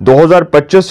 2025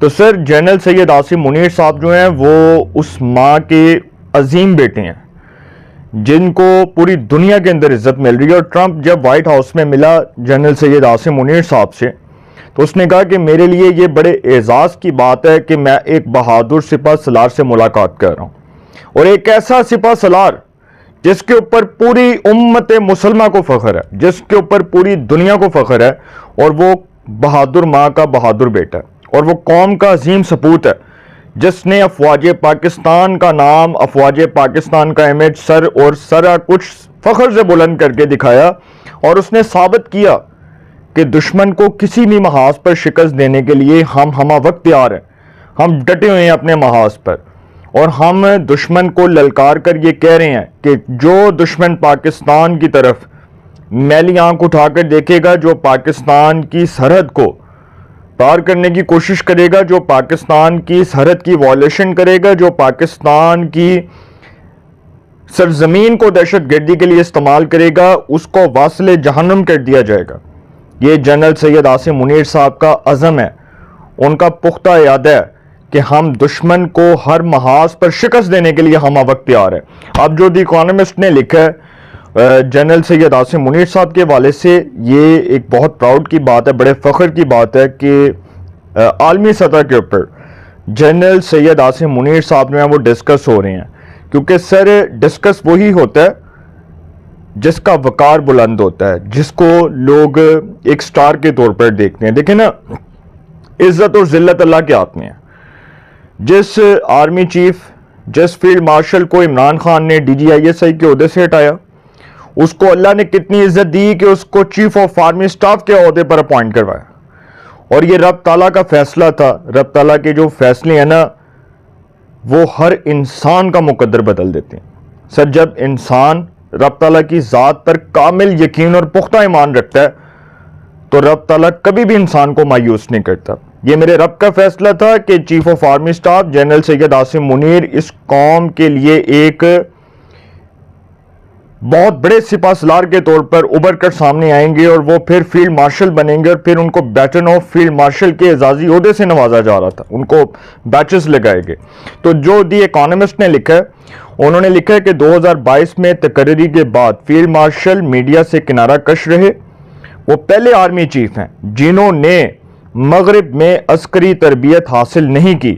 تو سر جنرل سید عاصم منیر صاحب جو ہیں وہ اس ماں کے عظیم بیٹے ہیں جن کو پوری دنیا کے اندر عزت مل رہی ہے. اور ٹرمپ جب وائٹ ہاؤس میں ملا جنرل سید عاصم منیر صاحب سے تو اس نے کہا کہ میرے لیے یہ بڑے اعزاز کی بات ہے کہ میں ایک بہادر سپہ سالار سے ملاقات کر رہا ہوں, اور ایک ایسا سپہ سالار جس کے اوپر پوری امت مسلمہ کو فخر ہے, جس کے اوپر پوری دنیا کو فخر ہے, اور وہ بہادر ماں کا بہادر بیٹا ہے, اور وہ قوم کا عظیم سپوت ہے جس نے افواج پاکستان کا نام, افواج پاکستان کا امیج سر اور سرا کچھ فخر سے بلند کر کے دکھایا, اور اس نے ثابت کیا کہ دشمن کو کسی بھی محاذ پر شکست دینے کے لیے ہم ہمہ وقت تیار ہیں. ہم ڈٹے ہوئے ہیں اپنے محاذ پر, اور ہم دشمن کو للکار کر یہ کہہ رہے ہیں کہ جو دشمن پاکستان کی طرف میلی آنکھ اٹھا کر دیکھے گا, جو پاکستان کی سرحد کو پار کرنے کی کوشش کرے گا, جو پاکستان کی سرحد کی وائلیشن کرے گا, جو پاکستان کی سرزمین کو دہشت گردی کے لیے استعمال کرے گا, اس کو واصل جہنم کر دیا جائے گا. یہ جنرل سید عاصم منیر صاحب کا عزم ہے, ان کا پختہ ارادہ ہے کہ ہم دشمن کو ہر محاذ پر شکست دینے کے لیے ہم وقت تیار ہے. اب جو دی اکانومسٹ نے لکھا ہے جنرل سید عاصم منیر صاحب کے حوالے سے, یہ ایک بہت پراؤڈ کی بات ہے, بڑے فخر کی بات ہے کہ عالمی سطح کے اوپر جنرل سید عاصم منیر صاحب جو ہیں وہ ڈسکس ہو رہے ہیں. کیونکہ سر ڈسکس وہی ہوتا ہے جس کا وقار بلند ہوتا ہے, جس کو لوگ ایک سٹار کے طور پر دیکھتے ہیں. دیکھیں نا, عزت اور ذلت اللہ کے ہاتھ میں ہے. جس آرمی چیف, جس فیلڈ مارشل کو عمران خان نے DGISI کے عہدے سے ہٹایا, اس کو اللہ نے کتنی عزت دی کہ اس کو چیف آف آرمی سٹاف کے عہدے پر اپوائنٹ کروایا. اور یہ رب تعالیٰ کا فیصلہ تھا. رب تعالیٰ کے جو فیصلے ہیں نا وہ ہر انسان کا مقدر بدل دیتے ہیں. سر جب انسان رب تعالیٰ کی ذات پر کامل یقین اور پختہ ایمان رکھتا ہے تو رب تعالیٰ کبھی بھی انسان کو مایوس نہیں کرتا. یہ میرے رب کا فیصلہ تھا کہ chief of army staff general Syed Asim Munir اس قوم کے لیے ایک بہت بڑے سپہ سالار کے طور پر ابھر کر سامنے آئیں گے, اور وہ پھر فیلڈ مارشل بنیں گے, اور پھر ان کو beaten of field marshal K اعزازی عہدے سے نوازا جا رہا تھا, ان کو بیچز لگائے گئے. تو جو دی اکانومسٹ نے لکھا ہے, انہوں نے لکھا ہے کہ 2022 میں تقرری کے بعد فیلڈ مارشل میڈیا سے کنارہ کش رہے. وہ پہلے آرمی چیف ہیں جنہوں نے مغرب میں عسکری تربیت حاصل نہیں کی.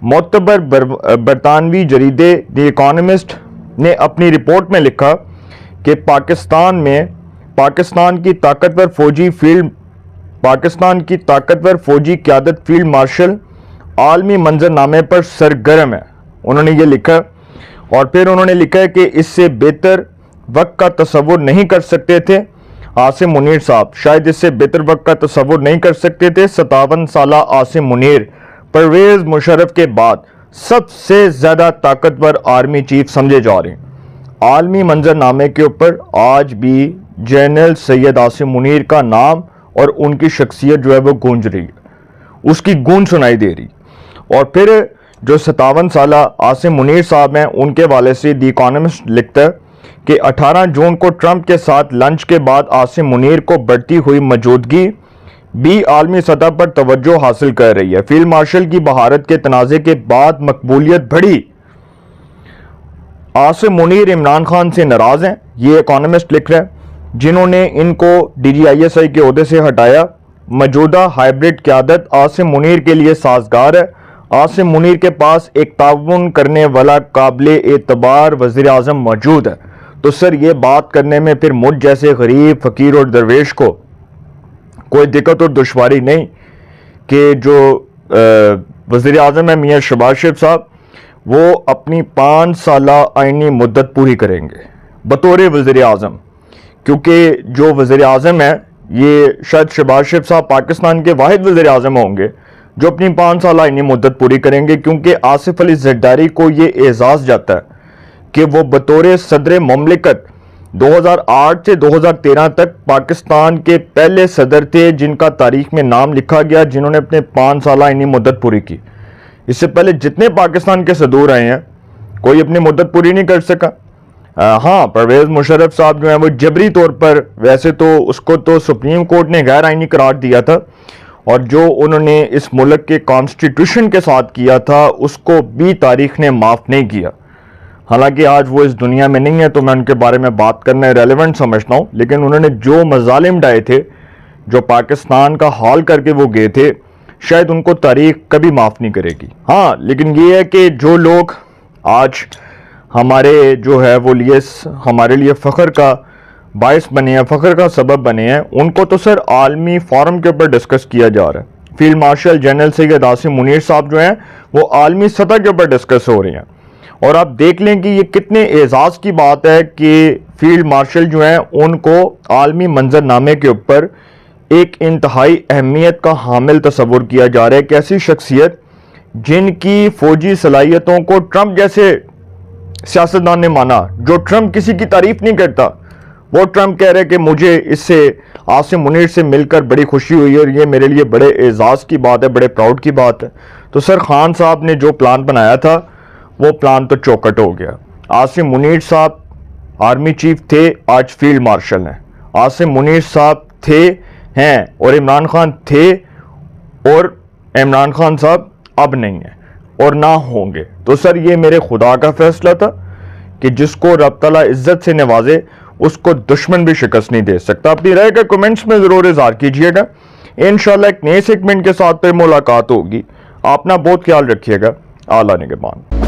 معتبر برطانوی جریدے دی اکانومسٹ نے اپنی رپورٹ میں لکھا کہ پاکستان کی طاقتور فوجی قیادت فیلڈ مارشل عالمی منظرنامے پر سرگرم ہے. انہوں نے یہ لکھا, اور پھر انہوں نے لکھا ہے کہ اس سے بہتر وقت کا تصور نہیں کر سکتے تھے عاصم منیر صاحب, شاید اس سے بہتر وقت کا تصور نہیں کر سکتے تھے. 57 سالہ عاصم منیر پرویز مشرف کے بعد سب سے زیادہ طاقتور آرمی چیف سمجھے جا رہے ہیں. عالمی منظرنامے کے اوپر آج بھی جنرل سید عاصم منیر کا نام اور ان کی شخصیت جو ہے وہ گونج رہی ہے, اس کی گونج سنائی دے رہی. اور پھر جو 57 سالہ عاصم منیر صاحب ہیں, ان کے حوالے سے دی اکانومسٹ لکھتا ہے کہ 18 جون کو ٹرمپ کے ساتھ لنچ کے بعد عاصم منیر کو بڑھتی ہوئی موجودگی بھی عالمی سطح پر توجہ حاصل کر رہی ہے. فیلڈ مارشل کی بہارت کے تنازع کے بعد مقبولیت بڑھی. عاصم منیر عمران خان سے ناراض ہیں, یہ اکانومسٹ لکھ رہا ہے, جنہوں نے ان کو DGISI کے عہدے سے ہٹایا. موجودہ ہائبرڈ قیادت عاصم منیر کے لیے سازگار ہے. عاصم منیر کے پاس ایک تعاون کرنے والا قابل اعتبار وزیر اعظم موجود ہے. تو سر یہ بات کرنے میں پھر مجھ جیسے غریب فقیر اور درویش کو کوئی دقت اور دشواری نہیں کہ جو وزیر اعظم ہے میاں شہباز شریف صاحب, وہ اپنی 5 سالہ آئینی مدت پوری کریں گے بطور وزیر اعظم. کیونکہ جو وزیر اعظم ہے, یہ شاید شہباز شریف صاحب پاکستان کے واحد وزیر اعظم ہوں گے جو اپنی 5 سالہ آئینی مدت پوری کریں گے. کیونکہ آصف علی زرداری کو یہ اعزاز جاتا ہے کہ وہ بطور صدر مملکت 2008 سے 2013 تک پاکستان کے پہلے صدر تھے جن کا تاریخ میں نام لکھا گیا, جنہوں نے اپنے 5 سالہ آئینی مدت پوری کی. اس سے پہلے جتنے پاکستان کے صدور آئے ہیں کوئی اپنی مدت پوری نہیں کر سکا. ہاں, پرویز مشرف صاحب جو ہیں وہ جبری طور پر, ویسے تو اس کو تو سپریم کورٹ نے غیر آئینی قرار دیا تھا, اور جو انہوں نے اس ملک کے کانسٹیٹیوشن کے ساتھ کیا تھا اس کو بھی تاریخ نے معاف نہیں کیا. حالانکہ آج وہ اس دنیا میں نہیں ہے تو میں ان کے بارے میں بات کرنا ریلیونٹ سمجھتا ہوں، لیکن انہوں نے جو مظالم ڈائے تھے، جو پاکستان کا حال کر کے وہ گئے تھے، شاید ان کو تاریخ کبھی معاف نہیں کرے گی. ہاں لیکن یہ ہے کہ جو لوگ آج ہمارے جو ہے وہ ہمارے لیے فخر کا باعث بنے ہیں، فخر کا سبب بنے ہیں، ان کو تو سر عالمی فورم کے اوپر ڈسکس کیا جا رہا ہے. Field marshal general Syed Asim Munir صاحب جو ہیں وہ عالمی سطح کے اوپر ڈسکس ہو رہے ہیں. اور آپ دیکھ لیں کہ یہ کتنے اعزاز کی بات ہے کہ فیلڈ مارشل جو ہیں ان کو عالمی منظر نامے کے اوپر ایک انتہائی اہمیت کا حامل تصور کیا جا رہا ہے کہ ایسی شخصیت جن کی فوجی صلاحیتوں کو ٹرمپ جیسے سیاستدان نے مانا، جو ٹرمپ کسی کی تعریف نہیں کرتا، وہ ٹرمپ کہہ رہے کہ مجھے اس سے عاصم منیر سے مل کر بڑی خوشی ہوئی اور یہ میرے لیے بڑے اعزاز کی بات ہے، بڑے پراؤڈ کی بات ہے. تو سر خان صاحب نے جو پلان بنایا تھا وہ پلان تو چوکٹ ہو گیا. عاصم منیر صاحب آرمی چیف تھے، آج فیلڈ مارشل ہیں. عاصم منیر صاحب ہیں اور عمران خان تھے، اور عمران خان صاحب اب نہیں ہیں اور نہ ہوں گے. تو سر یہ میرے خدا کا فیصلہ تھا کہ جس کو رب تعالیٰ عزت سے نوازے اس کو دشمن بھی شکست نہیں دے سکتا. اپنی رائے کا کمنٹس میں ضرور اظہار کیجئے گا. انشاءاللہ ایک نئے سیگمنٹ کے ساتھ پھر ملاقات ہوگی. اپنا بہت خیال رکھیے گا. اعلیٰ نگہبان.